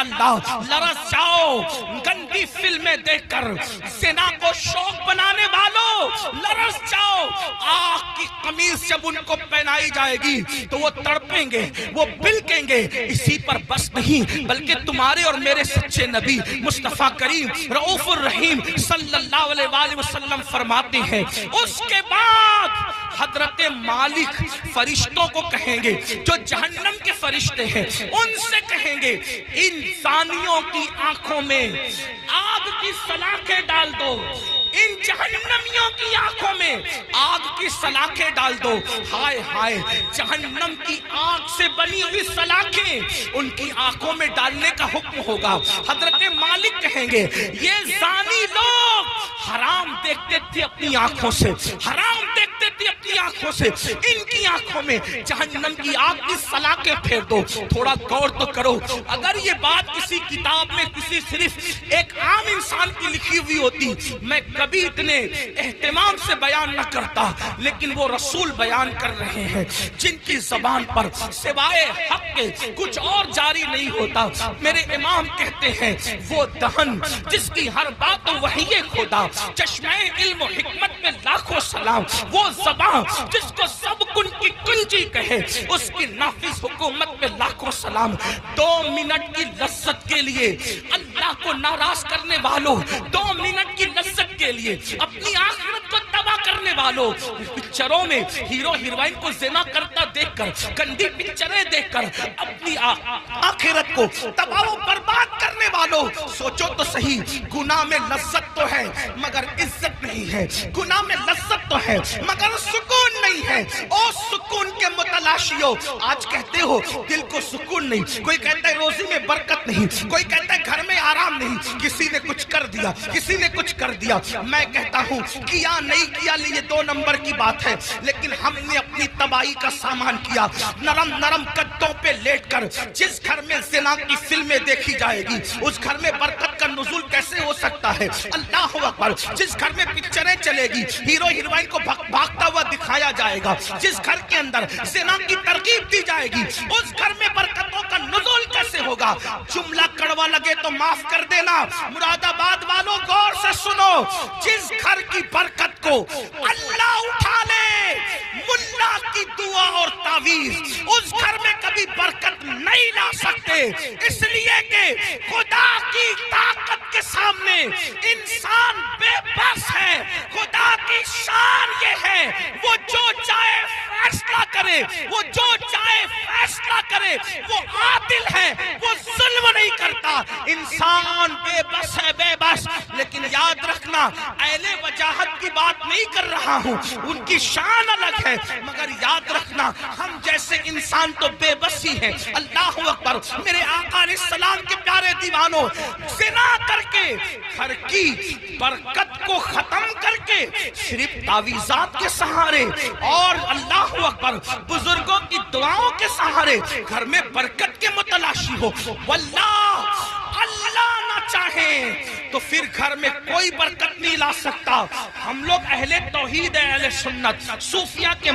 اللہ لرز جاؤ گندی فلمیں دیکھ کر، زنا کو شوق بنانے والوں لرز جاؤ، آگ کی قمیص جب ان کو پہنائی جائے گی تو وہ تڑپیں گے، وہ بلکیں گے۔ اسی پر بس نہیں بلکہ تمہارے اور میرے سچے نبی مصطفیٰ کریم رؤوف الرحیم صلی اللہ علیہ وآلہ وسلم فرماتے ہیں، اس کے بعد حضرت مالک فرشتوں کو کہیں گے جو جہنم کے فرشتے ہیں، ان سے کہیں گے ان زانیوں کی آنکھوں میں آگ کی سلاخیں ڈال دو، ان جہنمیوں کی آنکھوں میں آگ کی سلاخیں ڈال دو۔ ہائے ہائے، جہنم کی آگ سے بنی ہوئی سلاخیں ان کی آنکھوں میں ڈالنے کا حکم ہوگا۔ حضرت مالک کہیں گے یہ زانی لوگ حرام دیکھتے تھے اپنی آنکھوں سے، حرام دیکھتے تھے اپنی آنکھوں سے، ان کی آنکھوں میں جہنم کی آگ کی سلاخیں پھیر دو۔ تھوڑا غور تو کرو، اگر یہ بات کسی کتاب میں کسی صرف ایک عام انسان کی لکھی ہوئی ہوتی میں کبھی اتنے اہتمام سے بیان نہ کرتا، لیکن وہ رسول بیان کر رہے ہیں جن کی زبان پر سوائے حق کے کچھ اور جاری نہیں ہوتا۔ میرے امام کہتے ہیں وہ دہن جس کی ہر بات وحی خدا، چشمہ علم و حکمت میں لاکھوں سلام، وہ زبان جس کو سب کن کی کنجی کہے، اس کی نافذ حکومت میں لاکھوں سلام۔ 2 منٹ کی لذت کے لیے اللہ کو ناراض کرنے والوں، 2 منٹ کی لذت کے لیے اپنی آخرت کو تباہ کرنے والوں، پکچروں میں ہیرو ہیروئن کو زنا کرتا دیکھ کر، گندی پکچریں دیکھ کر اپنی آخرت کو تباہ و برباد کرنے والوں، سوچو تو صحیح، گناہ میں لذت تو ہے مگر عزت نہیں ہے، گناہ میں لذت تو ہے مگر سکون نہیں ہے۔ او سکون کے متلاشیوں، آج کہتے ہو دل کو سکون نہیں، کوئی کہتا ہے روزی میں برکت نہیں، کوئی کہتا ہے گھر میں آرام نہیں، کسی نے کچھ کر دیا، کسی نے کچھ کر دیا۔ میں کہتا ہوں کیا نہیں کیا یہ 2 نمبر کی بات ہے، لیکن ہم نے اپنی تباہی کا سامان کیا۔ نرم نرم قدوں پہ لیٹ کر جس گھر میں زنا کی فلمیں دیکھی جائے گی اس گھر میں برکت کا نزول کیسے ہو سکتا ہے؟ اللہ اکبر۔ جس گھر میں پکچریں چلے گی، ہیرو ہیروئن کو بھاگتا ہوا دکھایا جائے گا، جس گھر کے اندر زنا کی ترغیب دی جائے گی اس گھر میں برکتوں کا نزول کیسے ہوگا؟ جملہ کڑوا لگے تو معاف کر دینا، مراد آباد والوں غور سے سنو، جس گھر کی برکت کو اللہ اٹھا لے ملا کی دعا اور تعویذ، اس گھر میں کبھی برکت نہیں لا سکتے، اس لیے کہ خدا کی طاقت کے سامنے انسان بے بس ہے۔ خدا کی شان یہ ہے وہ جو چاہے فیصلہ کرے، وہ جو چاہے فیصلہ کرے، وہ عادل ہے، وہ ظلم نہیں کرتا۔ انسان بے بس ہے، بے بس، لیکن یاد رکھنا اہل وجاہت کی بات نہیں کر رہا ہوں، ان کی شان الگ ہے، مگر یاد رکھنا ہم جیسے انسان تو بے بس ہی ہیں۔ اللہ اکبر۔ میرے آقا علیہ السلام کے پیارے دیوانوں، زنا کر کے گھر کی برکت کو ختم کر کے صرف تعویذات کے سہارے اور اللہ اکبر بزرگوں کی دعاؤں کے سہارے گھر میں برکت کے متلاشی ہو، واللہ اللہ نہ چاہے تو پھر گھر میں کوئی برکت نہیں لا سکتا۔ ہم لوگ اہل توحید اہل سنت صوفیہ کے